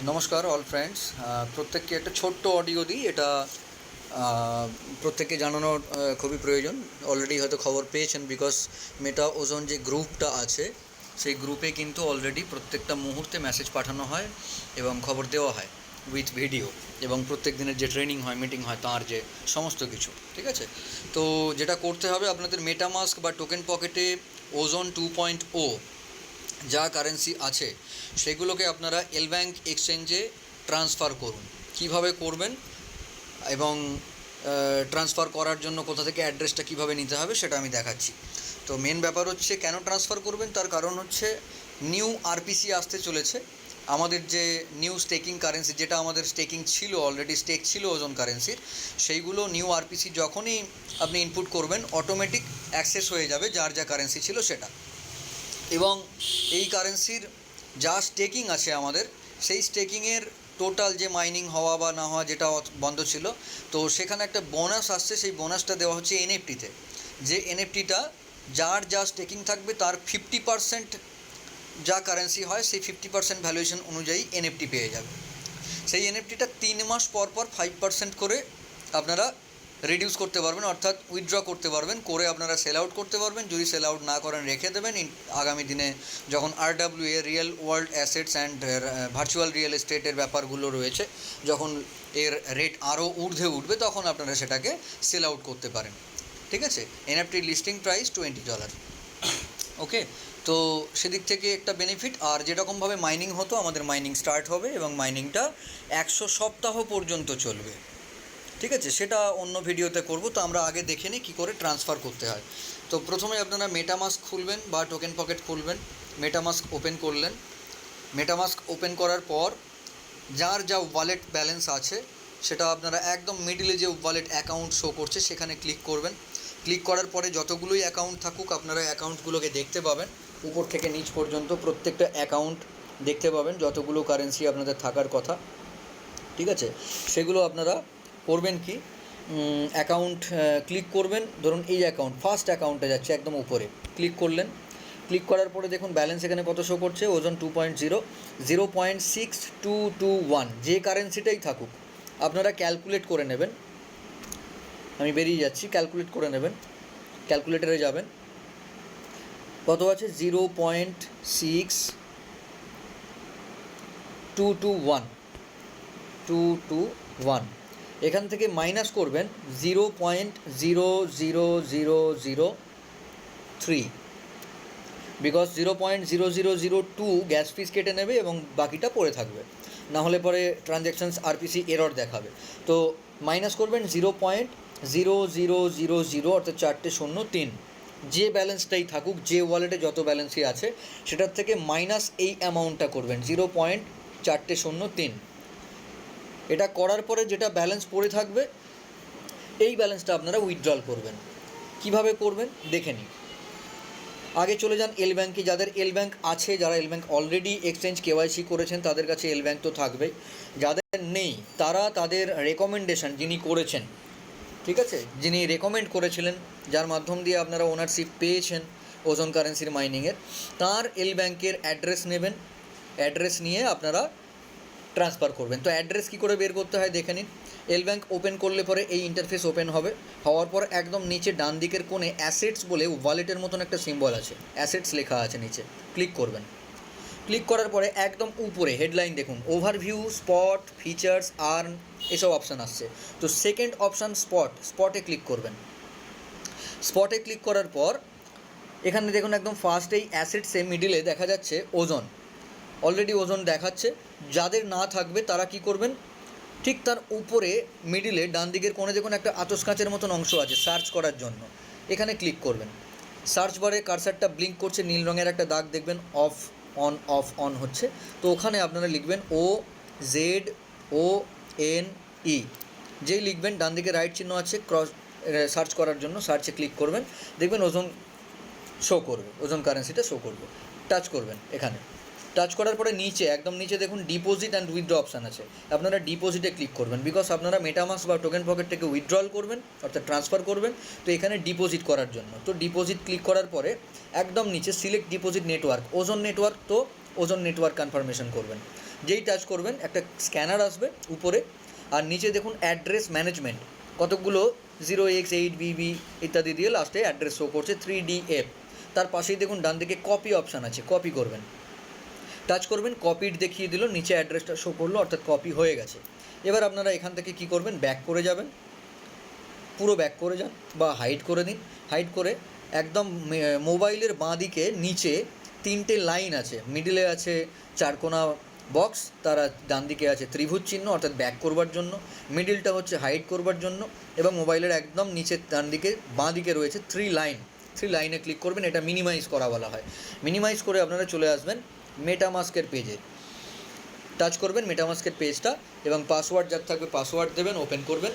নমস্কার all friends, প্রত্যেককে একটা ছোট্ট অডিও দিই। এটা প্রত্যেককে জানানোর খুবই প্রয়োজন। অলরেডি হয়তো খবর পেয়েছেন, বিকজ মেটা ওজন যে গ্রুপটা আছে সেই গ্রুপে কিন্তু অলরেডি প্রত্যেকটা মুহূর্তে মেসেজ পাঠানো হয় এবং খবর দেওয়া হয় উইথ ভিডিও, এবং প্রত্যেক দিনের যে ট্রেনিং হয়, মিটিং হয়, তার যে সমস্ত কিছু, ঠিক আছে। তো যেটা করতে হবে, আপনাদের মেটামাস্ক বা টোকেন পকেটে ওজন 2.0 যা কারেন্সি আছে সেগুলোকে আপনারা এল ব্যাঙ্ক এক্সচেঞ্জে ট্রান্সফার করুন। কিভাবে করবেন এবং ট্রান্সফার করার জন্য কোথা থেকে অ্যাড্রেসটা কীভাবে নিতে হবে সেটা আমি দেখাচ্ছি। তো মেন ব্যাপার হচ্ছে কেন ট্রান্সফার করবেন, তার কারণ হচ্ছে নিউ আরপিসি আসতে চলেছে। আমাদের যে নিউ স্টেকিং কারেন্সি, যেটা আমাদের স্টেকিং ছিল, অলরেডি স্টেক ছিল ওজন কারেন্সির, সেইগুলো নিউ আরপিসি যখনই আপনি ইনপুট করবেন অটোমেটিক অ্যাক্সেস হয়ে যাবে যার যা কারেন্সি ছিল সেটা। এবং এই কারেন্সির যা স্টেকিং আছে আমাদের, সেই স্টেকিংয়ের টোটাল যে মাইনিং হওয়া বা না হওয়া যেটা বন্ধ ছিল, তো সেখানে একটা বোনাস আসছে। সেই বোনাসটা দেওয়া হচ্ছে এনএফটিতে। যে এনএফটিটা যার যা স্টেকিং থাকবে তার 50% যা কারেন্সি হয় সেই 50% ভ্যালুয়েশন অনুযায়ী এনএফটি পেয়ে যাবে। সেই এনএফটিটা 3 মাস পর পর 5% করে আপনারা রিডিউস করতে পারবেন, অর্থাৎ উইথড্র করতে পারবেন, করে আপনারা সেল আউট করতে পারবেন। যদি সেল আউট না করেন রেখে দেবেন। আগামী দিনে যখন RWA real world assets and virtual real এস্টেটের ব্যাপারগুলো রয়েছে, যখন এর রেট আরও ঊর্ধ্বে উঠবে, তখন আপনারা সেটাকে সেল আউট করতে পারেন, ঠিক আছে। NFT listing price $20। ওকে, তো সেদিক থেকে একটা বেনিফিট। আর যেরকমভাবে মাইনিং হতো, আমাদের মাইনিং স্টার্ট হবে এবং মাইনিংটা 100 সপ্তাহ পর্যন্ত চলবে, ঠিক আছে। সেটা অন্য ভিডিওতে করব। তো আমরা আগে দেখে নিই কী করে ট্রান্সফার করতে হয়। তো প্রথমে আপনারা মেটামাস্ক খুলবেন বা টোকেন পকেট খুলবেন। মেটামাস্ক ওপেন করলেন। মেটামাস্ক ওপেন করার পর যার যা ওয়ালেট ব্যালেন্স আছে সেটা আপনারা একদম মিডিলে যে ওয়ালেট অ্যাকাউন্ট শো করছে সেখানে ক্লিক করবেন। ক্লিক করার পরে যতগুলোই অ্যাকাউন্ট থাকুক আপনারা অ্যাকাউন্টগুলোকে দেখতে পাবেন। উপর থেকে নিচ পর্যন্ত প্রত্যেকটা অ্যাকাউন্ট দেখতে পাবেন, যতগুলো কারেন্সি আপনাদের থাকার কথা, ঠিক আছে। সেগুলো আপনারা করবেন কি, অ্যাকাউন্ট ক্লিক করবেন। ধরুন এই অ্যাকাউন্ট, ফার্স্ট অ্যাকাউন্টে যাচ্ছে একদম উপরে, ক্লিক করলেন। ক্লিক করার পরে দেখুন ব্যালেন্স এখানে কত শো করছে, ওজন 2.0, 0.6221, যে কারেন্সিটাই থাকুক আপনারা ক্যালকুলেট করে নেবেন। আমি বেরিয়ে যাচ্ছি, ক্যালকুলেট করে নেবেন। ক্যালকুলেটারে যাবেন, কত আছে, 0.6221, এখান থেকে মাইনাস করবেন 0.00003, বিকজ 0.0002 গ্যাস ফিস কেটে নেবে এবং বাকিটা পড়ে থাকবে, না হলে পরে ট্রানজ্যাকশানস আরপিসি এরর দেখাবে। তো মাইনাস করবেন 0.0000, অর্থাৎ 403, যে ব্যালেন্সটাই থাকুক, যে ওয়ালেটে যত ব্যালেন্সই আছে সেটার থেকে মাইনাস এই অ্যামাউন্টটা করবেন, 0.403। এটা করার পরে যেটা ব্যালেন্স পড়ে থাকবে এই ব্যালেন্সটা আপনারা উইথড্রল করবেন। কিভাবে করবেন দেখে নিন। আগে চলে যান এল ব্যাঙ্কে। যাদের এল ব্যাঙ্ক আছে, যারা L bank already exchange KYC করেছেন, তাদের কাছে এল ব্যাঙ্ক তো থাকবেই। যাদের নেই তারা তাদের রেকমেন্ডেশন যিনি করেছেন, ঠিক আছে, যিনি রেকমেন্ড করেছিলেন, যার মাধ্যম দিয়ে আপনারা ওনারশিপ পেয়েছেন ওজন কারেন্সির মাইনিংয়ের, তার এল ব্যাঙ্কের অ্যাড্রেস নেবেন। অ্যাড্রেস নিয়ে আপনারা ট্রান্সফার করবেন। তো অ্যাড্রেস কী করে বের করতে হয় দেখে নিন। এল ব্যাঙ্ক ওপেন করলে পরে এই ইন্টারফেস ওপেন হবে। হওয়ার পর একদম নিচে ডান দিকের কোণে অ্যাসেটস বলে ওয়ালেটের মতন একটা সিম্বল আছে, অ্যাসেটস লেখা আছে নিচে, ক্লিক করবেন। ক্লিক করার পরে একদম উপরে হেডলাইন দেখুন, ওভারভিউ, স্পট, ফিচার্স, আর্ন, এসব অপশান আসছে। তো সেকেন্ড অপশান স্পটে ক্লিক করবেন। স্পটে ক্লিক করার পর এখানে দেখুন একদম ফার্স্টেই অ্যাসেটসে মিডিলে দেখা যাচ্ছে ওজন, অলরেডি ওজন দেখাচ্ছে। যাদের না থাকবে তারা কি করবেন, ঠিক তার উপরে মিডিলে ডান দিকের কোণে দেখুন একটা আতস কাঁচের মতন অংশ আছে সার্চ করার জন্য, এখানে ক্লিক করবেন। সার্চ বারে কার্সারটা ব্লিঙ্ক করছে, নীল রঙের একটা দাগ দেখবেন, অফ অন হচ্ছে। তো ওখানে আপনারা লিখবেন OZONE, যেই লিখবেন ডান দিকে রাইট চিহ্ন আছে ক্রস সার্চ করার জন্য, সার্চে ক্লিক করবেন, দেখবেন ওজন শো করবে, ওজন কারেন্সিটা শো করবে। টাচ করবেন, এখানে টাচ করার পরে নিচে একদম নিচে দেখুন ডিপোজিট অ্যান্ড উইথড্র অপশান আছে, আপনারা ডিপোজিটে ক্লিক করবেন। বিকজ আপনারা মেটামাস্ক বা টোকেন পকেট থেকে উইথড্রল করবেন, অর্থাৎ ট্রান্সফার করবেন, তো এখানে ডিপোজিট করার জন্য। তো ডিপোজিট ক্লিক করার পরে একদম নিচে সিলেক্ট ডিপোজিট নেটওয়ার্ক, ওজন নেটওয়ার্ক, তো ওজন নেটওয়ার্ক কনফার্মেশন করবেন। যেই টাচ করবেন একটা স্ক্যানার আসবে উপরে, আর নিচে দেখুন অ্যাড্রেস ম্যানেজমেন্ট, কতকগুলো 0x8BB ইত্যাদি দিয়ে লাস্টে অ্যাড্রেস শো করছে 3DF। তার পাশেই দেখুন ডান দিকে কপি অপশান আছে, কপি করবেন, টাচ করবেন, কপিড দেখিয়ে দিল, নিচে অ্যাড্রেসটা শো করলো, অর্থাৎ কপি হয়ে গেছে। এবার আপনারা এখান থেকে কী করবেন, ব্যাক করে যাবেন, পুরো ব্যাক করে যান বা হাইড করে দিন। হাইড করে একদম মোবাইলের বাঁ দিকে নিচে 3টে লাইন আছে, মিডিলে আছে চারকোনা বক্স, তার ডান দিকে আছে ত্রিভুজ চিহ্ন অর্থাৎ ব্যাক করবার জন্য, মিডিলটা হচ্ছে হাইড করবার জন্য, এবং মোবাইলের একদম নিচে ডান দিকে বাঁ দিকে রয়েছে 3 লাইনে ক্লিক করবেন। এটা মিনিমাইজ করা বলা হয়। মিনিমাইজ করে আপনারা চলে আসবেন মেটামাস্কের পেজে, টাচ করবেন মেটামাস্কের পেজটা, এবং পাসওয়ার্ড যার থাকবে পাসওয়ার্ড দেবেন, ওপেন করবেন,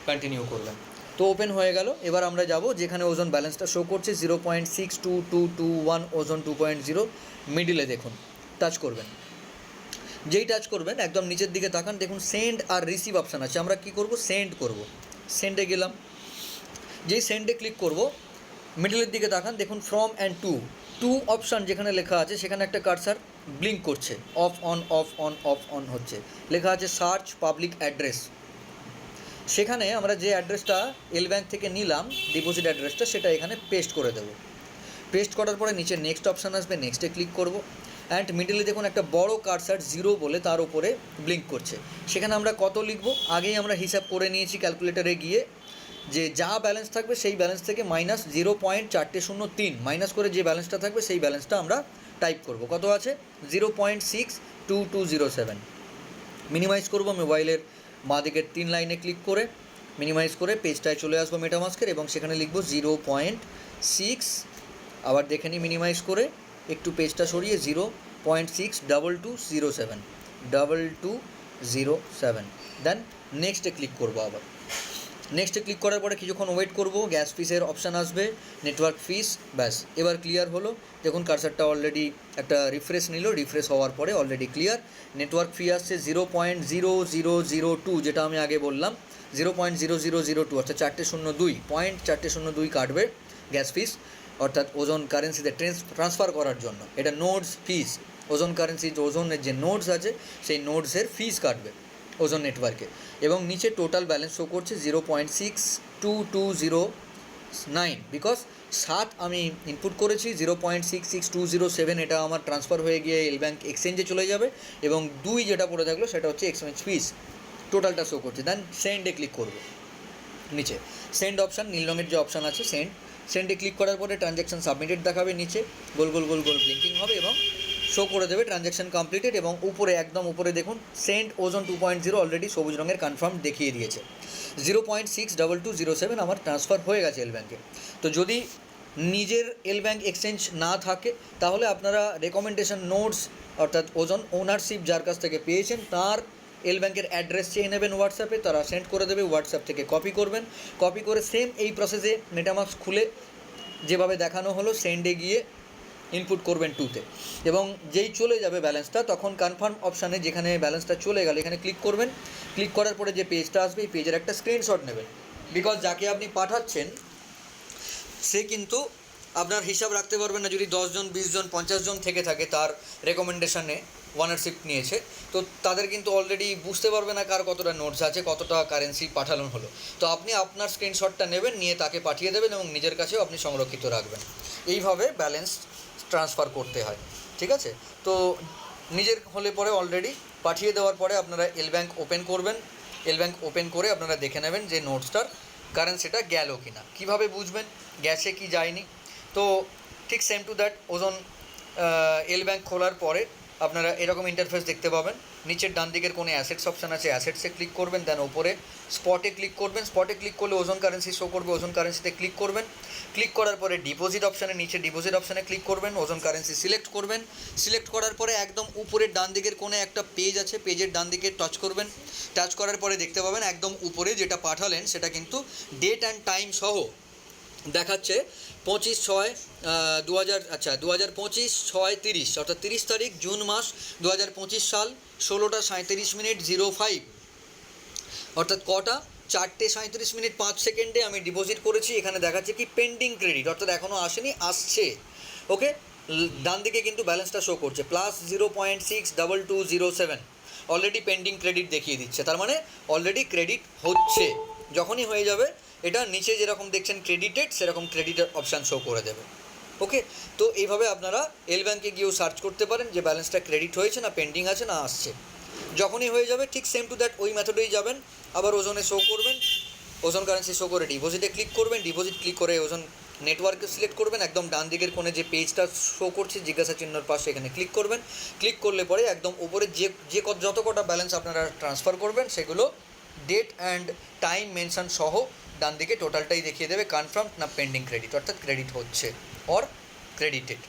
কন্টিনিউ করবেন। তো ওপেন হয়ে গেল। এবার আমরা যাব যেখানে ওজন ব্যালেন্সটা শো করছে 0.62221 ওজন 2.0, মিডিলে দেখুন, টাচ করবেন। যেই টাচ করবেন একদম নিচের দিকে তাকান, দেখুন সেন্ড আর রিসিভ অপশান আছে। আমরা কি করব, সেন্ড করব। সেন্ডে গেলাম, যেই সেন্ডে ক্লিক করব মিডলের দিকে তাকান, দেখুন ফ্রম অ্যান্ড টু অপশান যেখানে লেখা আছে সেখানে একটা কার্সার ব্লিঙ্ক করছে, of on of on of on হচ্ছে, লেখা আছে সার্চ পাবলিক অ্যাড্রেস। সেখানে আমরা যে অ্যাড্রেসটা এল ব্যাঙ্ক থেকে নিলাম ডিপোজিট অ্যাড্রেসটা, সেটা এখানে পেস্ট করে দেবো। পেস্ট করার পরে নিচে নেক্সট অপশান আসবে, নেক্সটে ক্লিক করব। অ্যান্ড মিডলে দেখুন একটা বড় কার্সার 0 বলে তার উপরে ব্লিঙ্ক করছে। সেখানে আমরা কত লিখব, আগেই আমরা হিসাব করে নিয়েছি ক্যালকুলেটারে গিয়ে, যে যা ব্যালেন্স থাকবে সেই ব্যালেন্স থেকে মাইনাস 0.403 মাইনাস করে যে ব্যালেন্সটা থাকবে সেই ব্যালেন্সটা আমরা টাইপ করব। কত আছে, 0.62207। মিনিমাইজ করব, মোবাইলের বাঁ দিকের 3 লাইনে ক্লিক করে মিনিমাইজ করে পেজটায় চলে আসবো মেটামাস্কের, এবং সেখানে লিখব 0.6, আবার দেখে নিই মিনিমাইজ করে একটু পেজটা সরিয়ে 0.62207 দেন নেক্সটে ক্লিক করব। আবার নেক্সটে ক্লিক করার পরে কিছুক্ষণ ওয়েট করব, গ্যাস ফিসের অপশান আসবে, নেটওয়ার্ক ফিস, ব্যাস এবার ক্লিয়ার হলো। দেখুন কার্সারটা অলরেডি একটা রিফ্রেশ নিল, রিফ্রেশ হওয়ার পরে অলরেডি ক্লিয়ার। নেটওয়ার্ক ফি আসছে 0.0002, যেটা আমি আগে বললাম 0.0002, অর্থাৎ 402 কাটবে গ্যাস ফিস, অর্থাৎ ওজন কারেন্সিতে ট্রান্সফার করার জন্য। এটা নোডস ফিস, ওজন কারেন্সি ওজনের যে নোডস আছে সেই নোডসের ফিস কাটবে ওজন নেটওয়ার্কে। এবং নিচে টোটাল ব্যালেন্স শো করছে 0.62209, বিকজ 7 আমি ইনপুট করেছি, 0.66207 এটা আমার ট্রান্সফার হয়ে গিয়ে এল ব্যাঙ্ক এক্সচেঞ্জে চলে যাবে, এবং 2 যেটা পড়ে থাকলো সেটা হচ্ছে এক্সচেঞ্জ ফিস, টোটালটা শো করছে। দেন সেন্ডে ক্লিক করব। নিচে সেন্ড অপশান, নীল রঙের যে অপশান আছে সেন্ডে ক্লিক করার পরে ট্রানজ্যাকশন সাবমিটেড দেখাবে, নিচে গোল গোল গোল গোল ব্লিঙ্কিং হবে এবং শো করে দেবে ট্রানজ্যাকশন কমপ্লিটেড। এবং উপরে একদম উপরে দেখুন সেন্ড ওজন 2.0 অলরেডি সবুজ রঙের কনফার্ম দেখিয়ে দিয়েছে। 0.62207 আমার ট্রান্সফার হয়ে গেছে এল ব্যাঙ্কে। তো যদি নিজের এল ব্যাঙ্ক এক্সচেঞ্জ না থাকে তাহলে আপনারা রেকমেন্ডেশন নোটস অর্থাৎ ওজন ওনারশিপ যার কাছ থেকে পেয়েছেন তার এল ব্যাঙ্কের অ্যাড্রেস চেয়ে নেবেন হোয়াটসঅ্যাপে, তারা সেন্ড করে দেবে, হোয়াটসঅ্যাপ থেকে কপি করবেন, কপি করে সেম এই প্রসেসে মেটামাস্ক খুলে যেভাবে দেখানো হলো সেন্ডে গিয়ে ইনপুট করবেন 2তে, এবং যেই চলে যাবে ব্যালেন্সটা তখন কনফার্ম অপশানে যেখানে ব্যালেন্সটা চলে গেল এখানে ক্লিক করবেন। ক্লিক করার পরে যে পেজটা আসবে এই পেজের একটা স্ক্রিনশট নেবেন, বিকজ যাকে আপনি পাঠাচ্ছেন সে কিন্তু আপনার হিসাব রাখতে পারবেন না। যদি 10 জন 20 জন 50 জন থেকে থাকে তার রেকমেন্ডেশনে ওনারশিপ নিয়েছে, তো তাদের কিন্তু অলরেডি বুঝতে পারবে না কার কতটা নোটস আছে, কতটা কারেন্সি পাঠানো হলো। তো আপনি আপনার স্ক্রিনশটটা নেবেন, নিয়ে তাকে পাঠিয়ে দেবেন এবং নিজের কাছেও আপনি সংরক্ষিত রাখবেন। এইভাবে ব্যালেন্স ট্রান্সফার করতে হয়, ঠিক আছে? তো নিজের হলে পরে অলরেডি পাঠিয়ে দেওয়ার পরে আপনারা এল ব্যাঙ্ক ওপেন করবেন। এল ব্যাঙ্ক ওপেন করে আপনারা দেখে নেবেন যে নোটসটার কারেন্সিটা গেল কি না। কীভাবে বুঝবেন গেছে কি যায়নি? তো ঠিক সেম টু দ্যাট ওজন এল ব্যাঙ্ক খোলার পরে আপনারা এরকম ইন্টারফেস দেখতে পাবেন। নিচের ডান দিকের কোনো অ্যাসেটস অপশান আছে, অ্যাসেটসে ক্লিক করবেন, দেন ওপরে স্পটে ক্লিক করবেন। স্পটে ক্লিক করলে ওজন কারেন্সি শো করবে, ওজন কারেন্সিতে ক্লিক করবেন। ক্লিক করার পরে ডিপোজিট অপশানে নিচে ডিপোজিট অপশানে ক্লিক করবেন, ওজন কারেন্সি সিলেক্ট করবেন। সিলেক্ট করার পরে একদম উপরের ডান দিকের কোণে একটা পেজ আছে, পেজের ডান দিকে টাচ করবেন। টাচ করার পরে দেখতে পাবেন একদম উপরে যেটা পাঠালেন সেটা কিন্তু ডেট অ্যান্ড টাইম সহ দেখাচ্ছে 2025 অর্থাৎ 30 তারিখ জুন মাস 2025 সাল 16:37:05, অর্থাৎ কটা 4:37:05 আমি ডিপোজিট করেছি। এখানে দেখাচ্ছে কি পেন্ডিং ক্রেডিট, অর্থাৎ এখনও আসেনি, আসছে। ওকে, ডান দিকে কিন্তু ব্যালেন্সটা শো করছে +0.62207, অলরেডি পেন্ডিং ক্রেডিট দেখিয়ে দিচ্ছে, তার মানে অলরেডি ক্রেডিট হচ্ছে। যখনই হয়ে যাবে এটা নিচে যেরকম দেখছেন ক্রেডিটেড, সেরকম ক্রেডিটের অপশান শো করে দেবে। ওকে, তো এইভাবে আপনারা এল ব্যাঙ্কে গিয়েও সার্চ করতে পারেন যে ব্যালেন্সটা ক্রেডিট হয়েছে না পেন্ডিং আছে না আসছে। যখনই হয়ে যাবে ঠিক সেম টু দ্যাট ওই মেথডেই যাবেন, আবার ওজনে শো করবেন, ওজন কারেন্সি শো করে ডিপোজিটে ক্লিক করবেন, ডিপোজিট ক্লিক করে ওজন নেটওয়ার্কে সিলেক্ট করবেন, একদম ডান দিকের কোণে যে পেজটা শো করছে জিজ্ঞাসা চিহ্নর পাশে এখানে ক্লিক করবেন। ক্লিক করলে পরে একদম উপরে যত কটা ব্যালেন্স আপনারা ট্রান্সফার করবেন সেগুলো ডেট অ্যান্ড টাইম মেনশন সহ ডান দিকে টোটালটাই দেখিয়ে দেবে, কনফার্ম না পেন্ডিং ক্রেডিট, অর্থাৎ ক্রেডিট হচ্ছে or credited.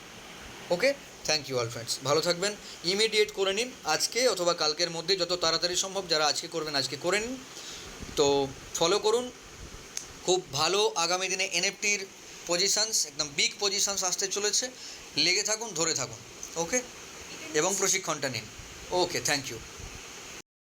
Okay, thank you all friends, ভালো থাকবেন। ইমিডিয়েট করে নিন আজকে অথবা কালকের মধ্যে, যত তাড়াতাড়ি সম্ভব, যারা আজকে করবেন আজকে করে নিন। তো ফলো করুন, খুব ভালো আগামী দিনে এনএফটির পজিশানস, একদম বিগ পজিশানস আসতে চলেছে, লেগে থাকুন, ধরে থাকুন। ওকে, এবং প্রশিক্ষণটা নিন। ওকে, থ্যাংক ইউ।